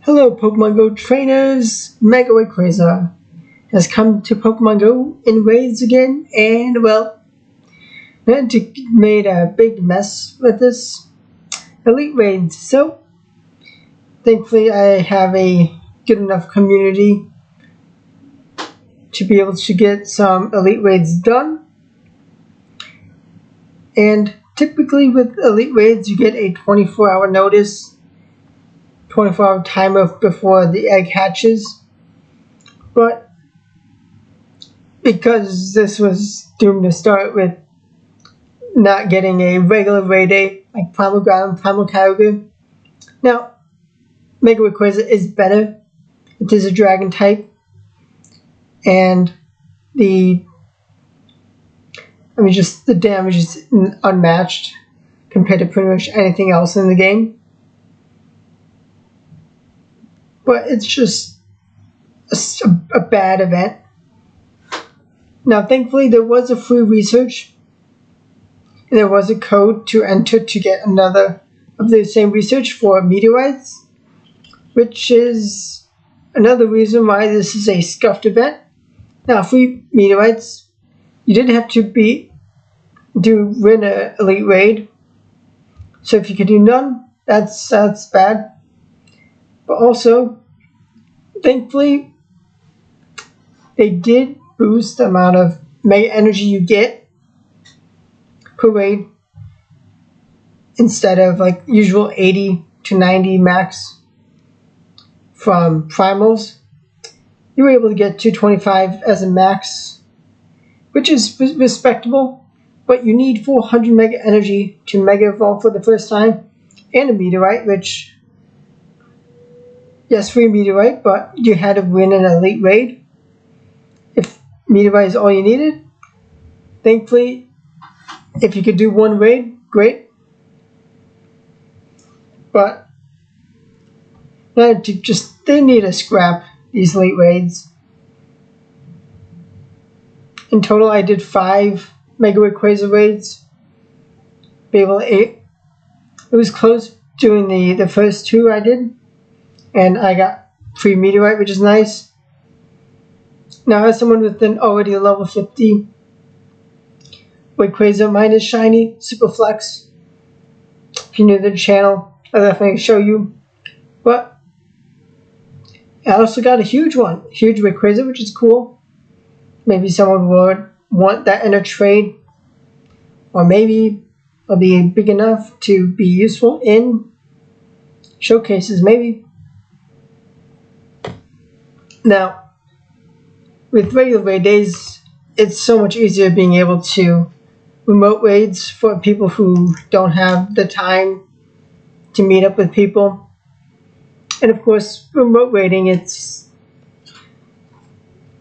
Hello Pokemon Go trainers, Mega Rayquaza has come to Pokemon Go in raids again, and well, Niantic made a big mess with this elite raids, so thankfully I have a good enough community to be able to get some elite raids done. And typically with elite raids you get a 24-hour notice, 24-hour timer before the egg hatches, but because this was doomed to start with not getting a regular raid day like Primal Ground, Primal Kyogre. Now, Mega Rayquaza is better. It is a dragon type, and the damage is unmatched compared to pretty much anything else in the game. But it's just a bad event. Now, thankfully, there was a free research, and there was a code to enter to get another of the same research for meteorites, which is another reason why this is a scuffed event. Now, free meteorites, you did have to win an elite raid, so if you could do none, that's bad. But also, thankfully, they did boost the amount of Mega Energy you get per raid instead of like usual 80 to 90 max from primals. You were able to get 225 as a max, which is respectable, but you need 400 Mega Energy to Mega Evolve for the first time, and a Meteorite, which, yes, free Meteorite, but you had to win an elite raid. If Meteorite is all you needed, thankfully, if you could do one raid, great. But they need to scrap these elite raids. In total, I did 5 Mega Rayquaza raids. Be able to 8. It was close doing the first 2 I did, and I got free Meteorite, which is nice. Now, as someone with an already level 50 Rayquaza, mine is shiny, super flex. If you're new to the channel, I'll definitely show you. But I also got a huge one, huge Rayquaza, which is cool. Maybe someone would want that in a trade, or maybe it'll be big enough to be useful in showcases, maybe. Now, with regular raid days, it's so much easier being able to remote raids for people who don't have the time to meet up with people. And of course, remote raiding, it's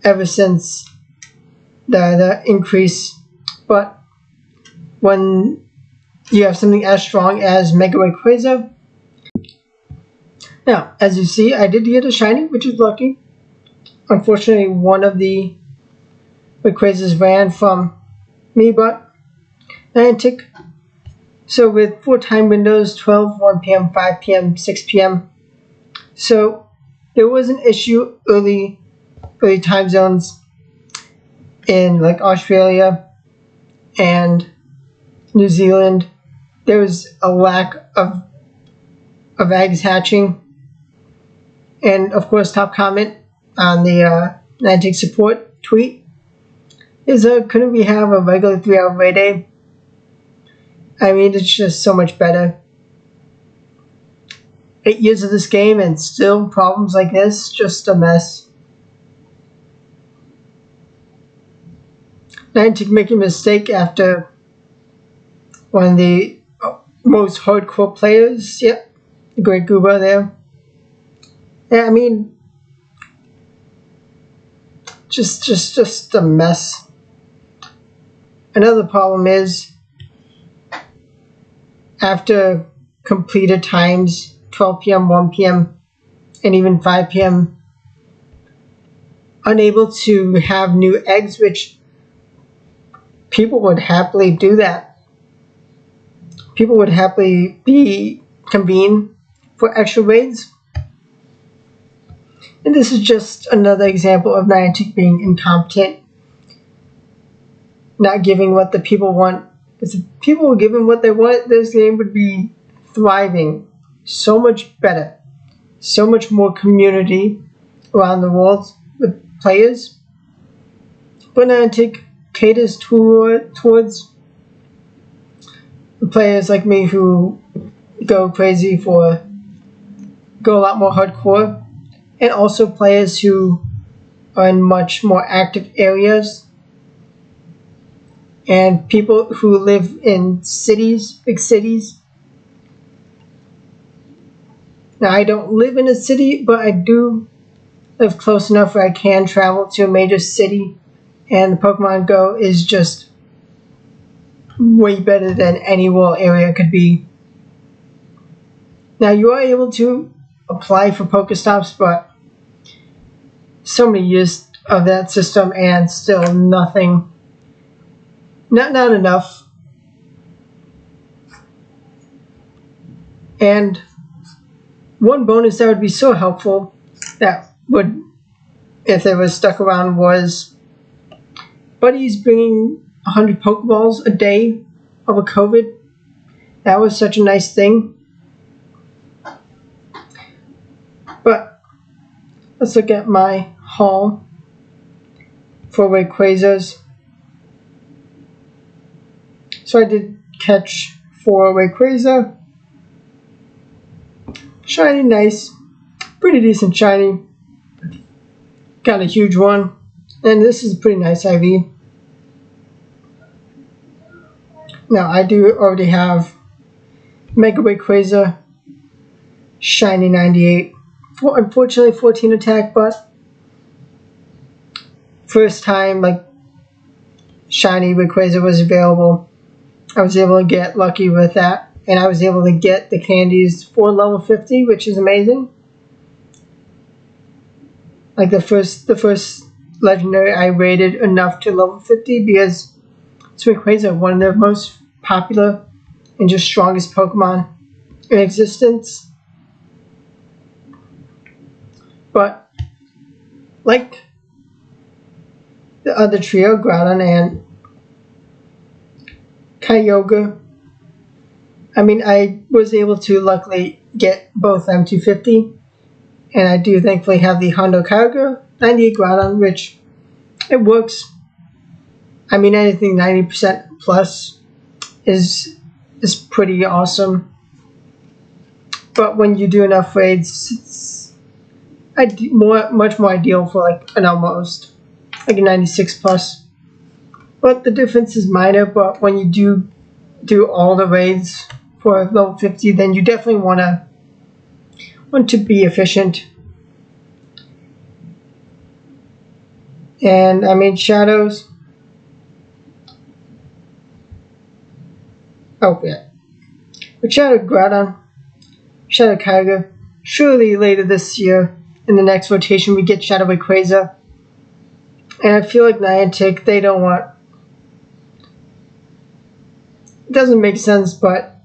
ever since the increase, but when you have something as strong as Mega Rayquaza. Now, as you see, I did get a shiny, which is lucky. Unfortunately, one of the Rayquazas ran from me, but Niantic. So with 4 time windows, 12, 1 p.m., 5 p.m., 6 p.m. So there was an issue early time zones in like Australia and New Zealand. There was a lack of eggs hatching. And of course, top comment on the Niantic support tweet is couldn't we have a regular 3-hour raid day? I mean, it's just so much better. 8 years of this game and still problems like this, just a mess. Niantic making a mistake after one of the most hardcore players. Yep, the Great Gooba there. Yeah, I mean, just a mess. Another problem is after completed times, 12 p.m., 1 p.m., and even 5 p.m., unable to have new eggs, which people would happily do that. People would happily convene for extra raids. And this is just another example of Niantic being incompetent, not giving what the people want. If the people were given what they want, this game would be thriving so much better. So much more community around the world with players. But Niantic caters towards players like me who go a lot more hardcore, and also players who are in much more active areas, and people who live in cities, big cities. Now, I don't live in a city, but I do live close enough where I can travel to a major city, and Pokemon Go is just way better than any rural area could be. Now, you are able to apply for Pokestops, but so many years of that system and still nothing, not enough. And one bonus that would be so helpful, that would, if it was stuck around, was buddies bringing 100 Pokeballs a day over COVID. That was such a nice thing. But let's look at my haul for Rayquazas. So I did catch 4 Rayquaza. Shiny, nice. Pretty decent shiny. Got a huge one. And this is a pretty nice IV. Now, I do already have Mega Rayquaza, shiny 98. Unfortunately, 14 attack, but first time like shiny Rayquaza was available, I was able to get lucky with that, and I was able to get the candies for level 50, which is amazing. Like the first legendary I rated enough to level 50 because it's Rayquaza, one of the most popular and just strongest Pokemon in existence. But like the other trio, Groudon and Kyogre, I mean, I was able to luckily get both M250, and I do thankfully have the Hondo Kyogre, 98 Groudon, which it works. I mean, anything 90% plus is pretty awesome. But when you do enough raids, it's much more ideal for like an almost like a 96 plus. But the difference is minor. But when you do all the raids for level 50, then you definitely want to be efficient. And I mean, shadows. Oh yeah, with Shadow Groudon, Shadow Kyogre. Surely later this year, in the next rotation, we get Shadow Rayquaza. And I feel like Niantic, they don't want. It doesn't make sense, but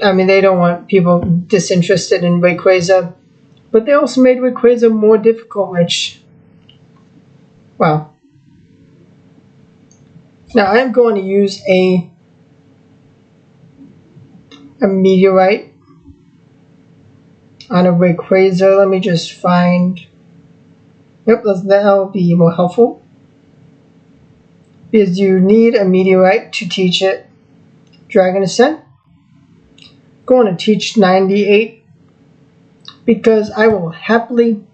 I mean, they don't want people disinterested in Rayquaza. But they also made Rayquaza more difficult, which, wow. Now I am going to use a meteorite on a Rayquaza. Let me just find. Yep, that'll be more helpful. Because you need a meteorite to teach it Dragon Ascent. I'm going to teach 98 because I will happily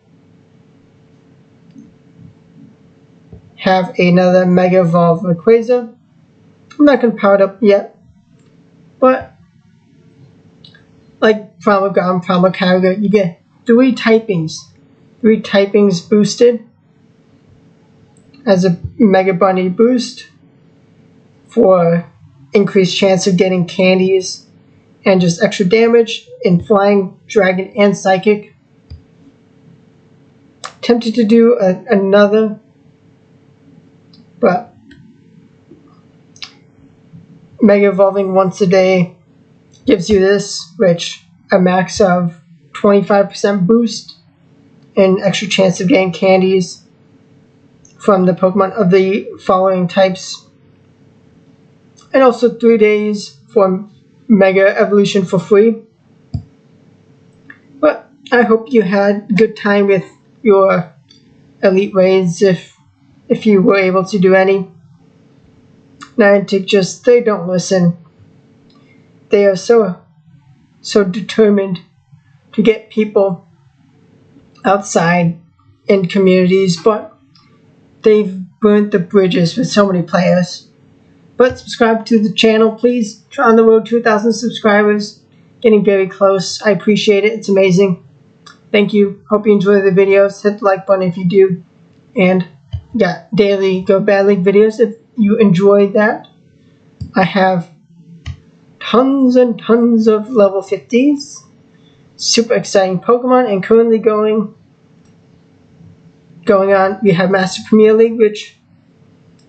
have another Mega Evolved Rayquaza. I'm not going to power it up yet, but like Primal Ground, Primal Kyogre, you get 3 typings boosted as a Mega Bunny boost for increased chance of getting candies and just extra damage in Flying, Dragon, and Psychic. Tempted to do another, but Mega Evolving once a day gives you this, which a max of 25% boost an extra chance of getting candies from the Pokemon of the following types. And also 3 days for Mega Evolution for free. But I hope you had a good time with your Elite Raids if you were able to do any. Niantic they don't listen. They are so determined to get people outside in communities, but they've burnt the bridges with so many players. But subscribe to the channel, please. We're on the road to 1,000 subscribers. Getting very close. I appreciate it. It's amazing. Thank you. Hope you enjoy the videos. Hit the like button if you do. And yeah, daily Go Bad League videos if you enjoyed that. I have tons and tons of level 50s. Super exciting Pokemon, and currently going on, we have Master Premier League, which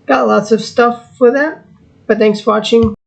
got lots of stuff for that. But thanks for watching.